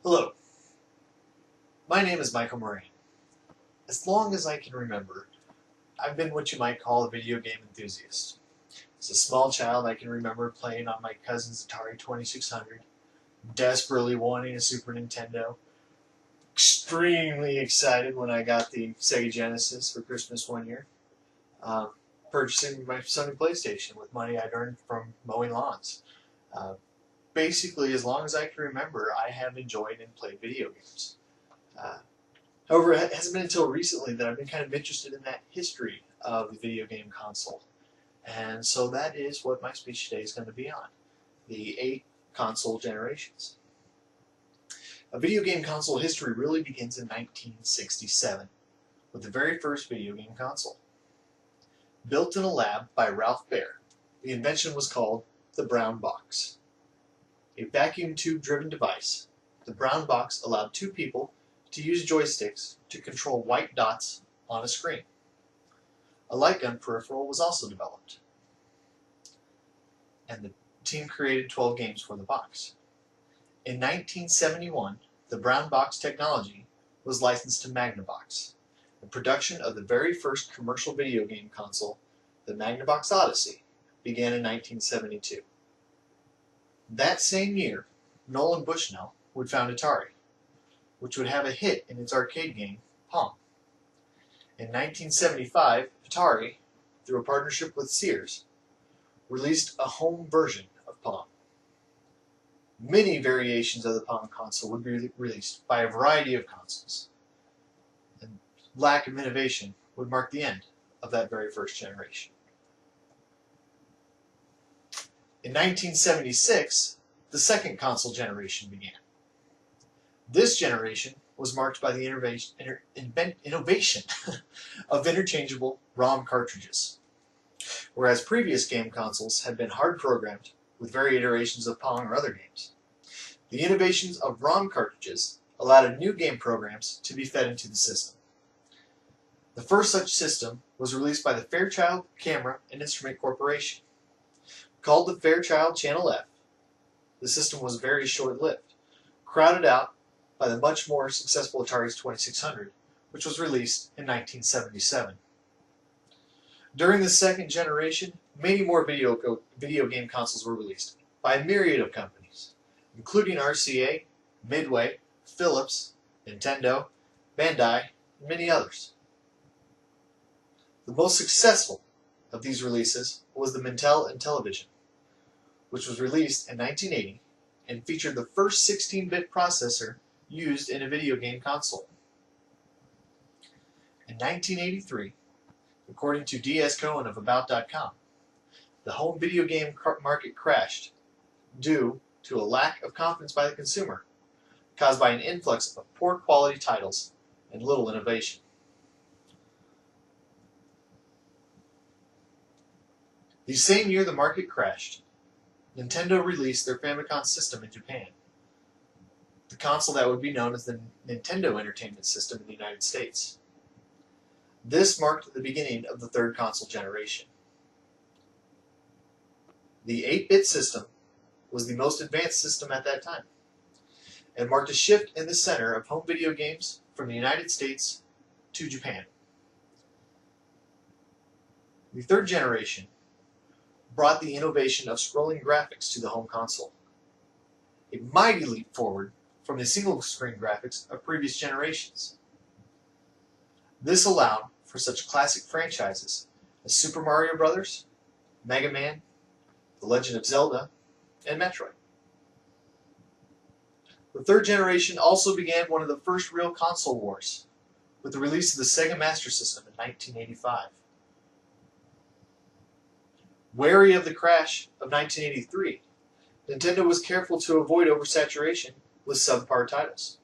Hello, my name is Michael Moran. As long as I can remember, I've been what you might call a video game enthusiast. As a small child, I can remember playing on my cousin's Atari 2600, desperately wanting a Super Nintendo, extremely excited when I got the Sega Genesis for Christmas one year, purchasing my Sony PlayStation with money I'd earned from mowing lawns. Basically, as long as I can remember, I have enjoyed and played video games. However, it hasn't been until recently that I've been kind of interested in that history of the video game console. And so that is what my speech today is going to be on, the 8 console generations. A video game console history really begins in 1967 with the very first video game console. Built in a lab by Ralph Baer, the invention was called the brown box. A vacuum tube driven device, the brown box allowed two people to use joysticks to control white dots on a screen. A light gun peripheral was also developed, and the team created 12 games for the box. In 1971, the brown box technology was licensed to Magnavox. The production of the very first commercial video game console, the Magnavox Odyssey, began in 1972. That same year, Nolan Bushnell would found Atari, which would have a hit in its arcade game, Pong. In 1975, Atari, through a partnership with Sears, released a home version of Pong. Many variations of the Pong console would be released by a variety of consoles, and lack of innovation would mark the end of that very first generation. In 1976, the second console generation began. This generation was marked by the innovation of interchangeable ROM cartridges. Whereas previous game consoles had been hard programmed with varied iterations of Pong or other games, the innovations of ROM cartridges allowed new game programs to be fed into the system. The first such system was released by the Fairchild Camera and Instrument Corporation. Called the Fairchild Channel F, the system was very short-lived, crowded out by the much more successful Atari's 2600, which was released in 1977. During the second generation, many more video game consoles were released by a myriad of companies, including RCA, Midway, Philips, Nintendo, Bandai, and many others. The most successful of these releases was the Mattel Intellivision, which was released in 1980 and featured the first 16-bit processor used in a video game console. In 1983, according to D.S. Cohen of About.com, the home video game market crashed due to a lack of confidence by the consumer, caused by an influx of poor quality titles and little innovation. The same year the market crashed, Nintendo released their Famicom system in Japan, the console that would be known as the Nintendo Entertainment System in the United States. This marked the beginning of the third console generation. The 8-bit system was the most advanced system at that time, and marked a shift in the center of home video games from the United States to Japan. The third generation brought the innovation of scrolling graphics to the home console, a mighty leap forward from the single-screen graphics of previous generations. This allowed for such classic franchises as Super Mario Bros., Mega Man, The Legend of Zelda, and Metroid. The third generation also began one of the first real console wars with the release of the Sega Master System in 1985. Wary of the crash of 1983, Nintendo was careful to avoid oversaturation with subpar titles.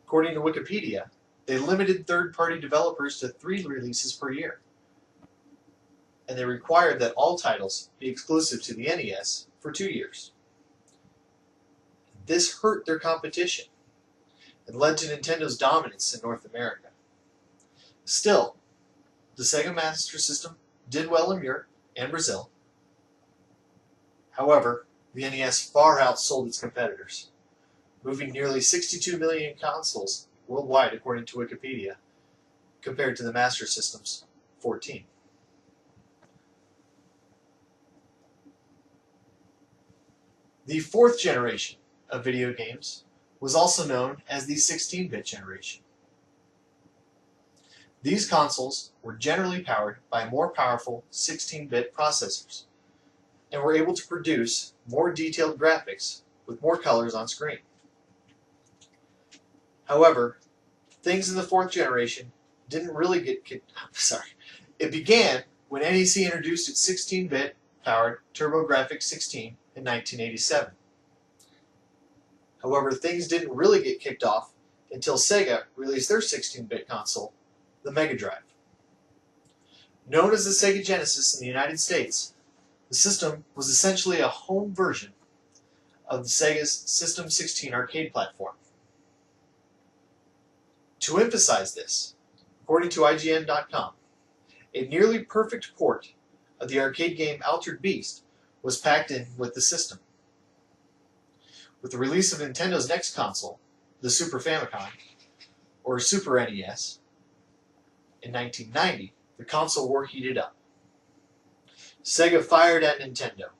According to Wikipedia, they limited third-party developers to 3 releases per year, and they required that all titles be exclusive to the NES for 2 years. This hurt their competition and led to Nintendo's dominance in North America. Still, the Sega Master System did well in Europe and Brazil. However, the NES far outsold its competitors, moving nearly 62 million consoles worldwide according to Wikipedia, compared to the Master System's 14. The fourth generation of video games was also known as the 16-bit generation. These consoles were generally powered by more powerful 16-bit processors and were able to produce more detailed graphics with more colors on screen. However, things in the fourth generation didn't really get It began when NEC introduced its 16-bit powered TurboGrafx 16 in 1987. However, things didn't really get kicked off until Sega released their 16-bit console, the Mega Drive. Known as the Sega Genesis in the United States, the system was essentially a home version of the Sega's System 16 arcade platform. To emphasize this, according to IGN.com, a nearly perfect port of the arcade game Altered Beast was packed in with the system. With the release of Nintendo's next console, the Super Famicom, or Super NES, in 1990, the console war heated up. Sega fired at Nintendo,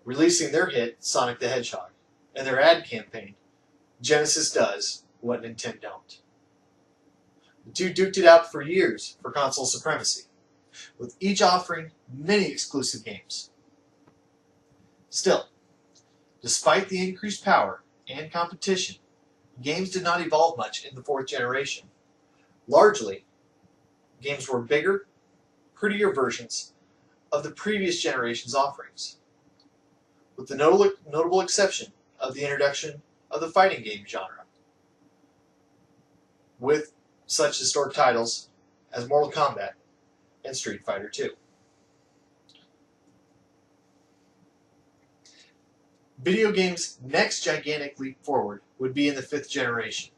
releasing their hit Sonic the Hedgehog, and their ad campaign, Genesis does what Nintendo don't. The two duked it out for years for console supremacy, with each offering many exclusive games. Still, despite the increased power and competition, games did not evolve much in the fourth generation. Largely, games were bigger, prettier versions of the previous generation's offerings, with the notable exception of the introduction of the fighting game genre, with such historic titles as Mortal Kombat and Street Fighter II. Video games' next gigantic leap forward would be in the fifth generation.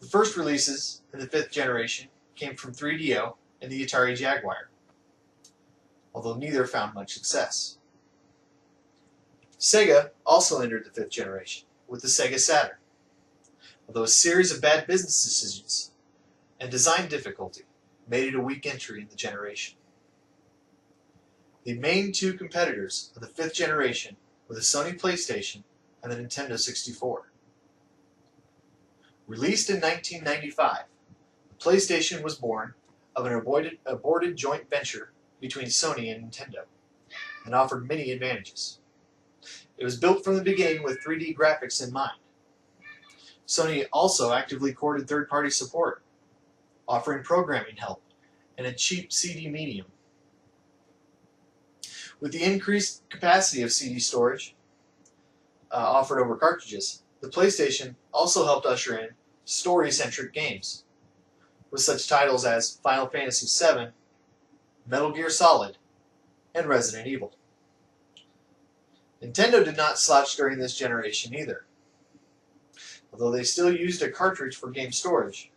The first releases in the fifth generation came from 3DO and the Atari Jaguar, although neither found much success. Sega also entered the fifth generation with the Sega Saturn, although a series of bad business decisions and design difficulty made it a weak entry in the generation. The main two competitors of the fifth generation were the Sony PlayStation and the Nintendo 64. Released in 1995, the PlayStation was born of an aborted joint venture between Sony and Nintendo, and offered many advantages. It was built from the beginning with 3D graphics in mind. Sony also actively courted third-party support, offering programming help and a cheap CD medium. With the increased capacity of CD storage offered over cartridges, the PlayStation also helped usher in story-centric games, with such titles as Final Fantasy VII, Metal Gear Solid, and Resident Evil. Nintendo did not slouch during this generation either. Although they still used a cartridge for game storage,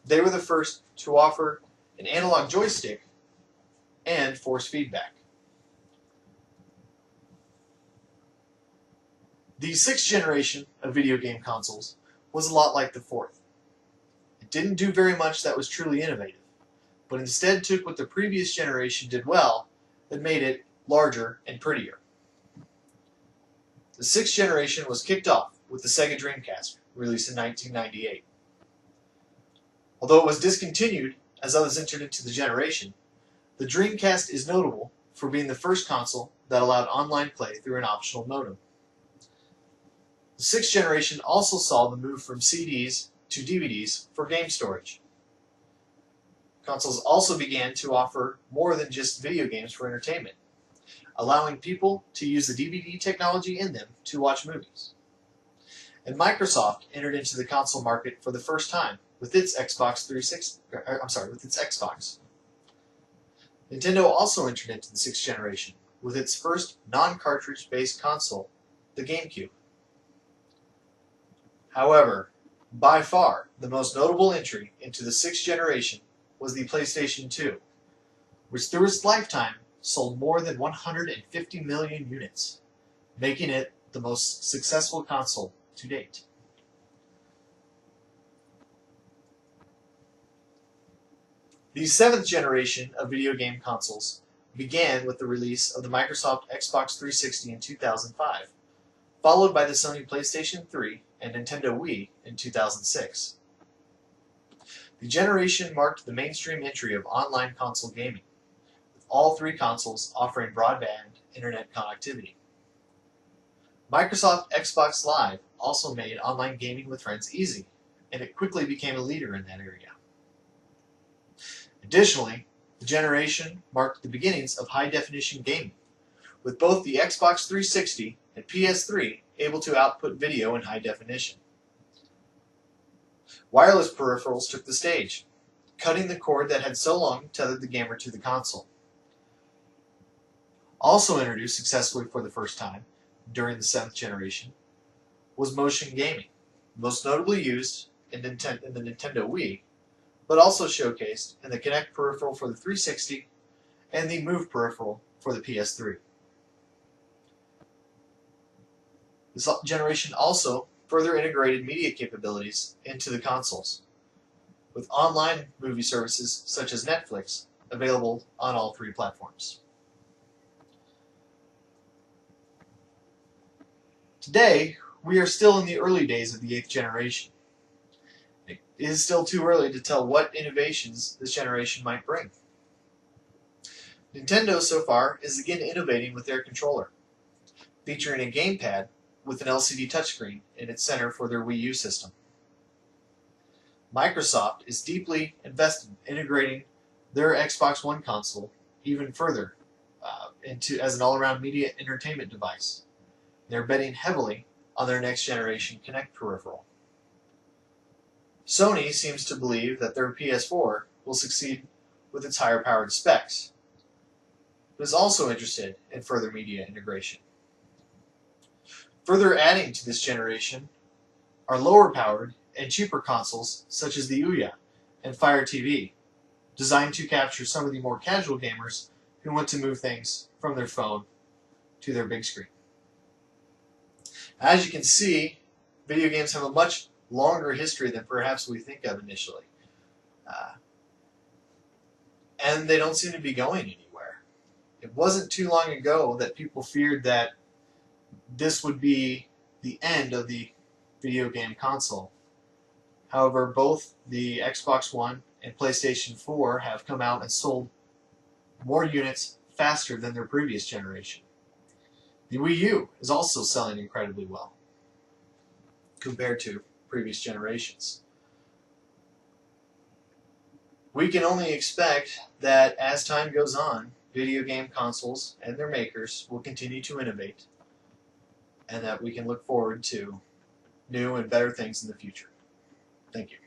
they were the first to offer an analog joystick and force feedback. The sixth generation of video game consoles was a lot like the fourth. It didn't do very much that was truly innovative, but instead took what the previous generation did well and made it larger and prettier. The sixth generation was kicked off with the Sega Dreamcast, released in 1998. Although it was discontinued as others entered into the generation, the Dreamcast is notable for being the first console that allowed online play through an optional modem. The sixth generation also saw the move from CDs to DVDs for game storage. Consoles also began to offer more than just video games for entertainment, allowing people to use the DVD technology in them to watch movies. And Microsoft entered into the console market for the first time with its Xbox. Nintendo also entered into the sixth generation with its first non-cartridge-based console, the GameCube. However, by far the most notable entry into the sixth generation was the PlayStation 2, which through its lifetime sold more than 150 million units, making it the the most successful console to date. The 7th generation of video game consoles began with the release of the Microsoft Xbox 360 in 2005, followed by the Sony PlayStation 3 and Nintendo Wii in 2006. The generation marked the mainstream entry of online console gaming, with all three consoles offering broadband internet connectivity. Microsoft Xbox Live also made online gaming with friends easy, and it quickly became a leader in that area. Additionally, the generation marked the beginnings of high-definition gaming, with both the Xbox 360 and PS3 able to output video in high definition. Wireless peripherals took the stage, cutting the cord that had so long tethered the gamer to the console. Also introduced successfully for the first time during the 7th generation was motion gaming, most notably used in the Nintendo Wii, but also showcased in the Kinect peripheral for the 360 and the Move peripheral for the PS3. This generation also further integrated media capabilities into the consoles, with online movie services such as Netflix available on all three platforms. Today, we are still in the early days of the 8th generation. It is still too early to tell what innovations this generation might bring. Nintendo so far is again innovating with their controller, featuring a gamepad with an LCD touchscreen in its center for their Wii U system. Microsoft is deeply invested in integrating their Xbox One console even further as an all-around media entertainment device. They're betting heavily on their next generation Kinect peripheral. Sony seems to believe that their PS4 will succeed with its higher powered specs, but is also interested in further media integration. Further adding to this generation are lower powered and cheaper consoles such as the Ouya and Fire TV, designed to capture some of the more casual gamers who want to move things from their phone to their big screen. As you can see, video games have a much longer history than perhaps we think of initially. And they don't seem to be going anywhere. It wasn't too long ago that people feared that this would be the end of the video game console. However, both the Xbox One and PlayStation 4 have come out and sold more units faster than their previous generation. The Wii U is also selling incredibly well compared to previous generations. We can only expect that as time goes on, video game consoles and their makers will continue to innovate, and that we can look forward to new and better things in the future. Thank you.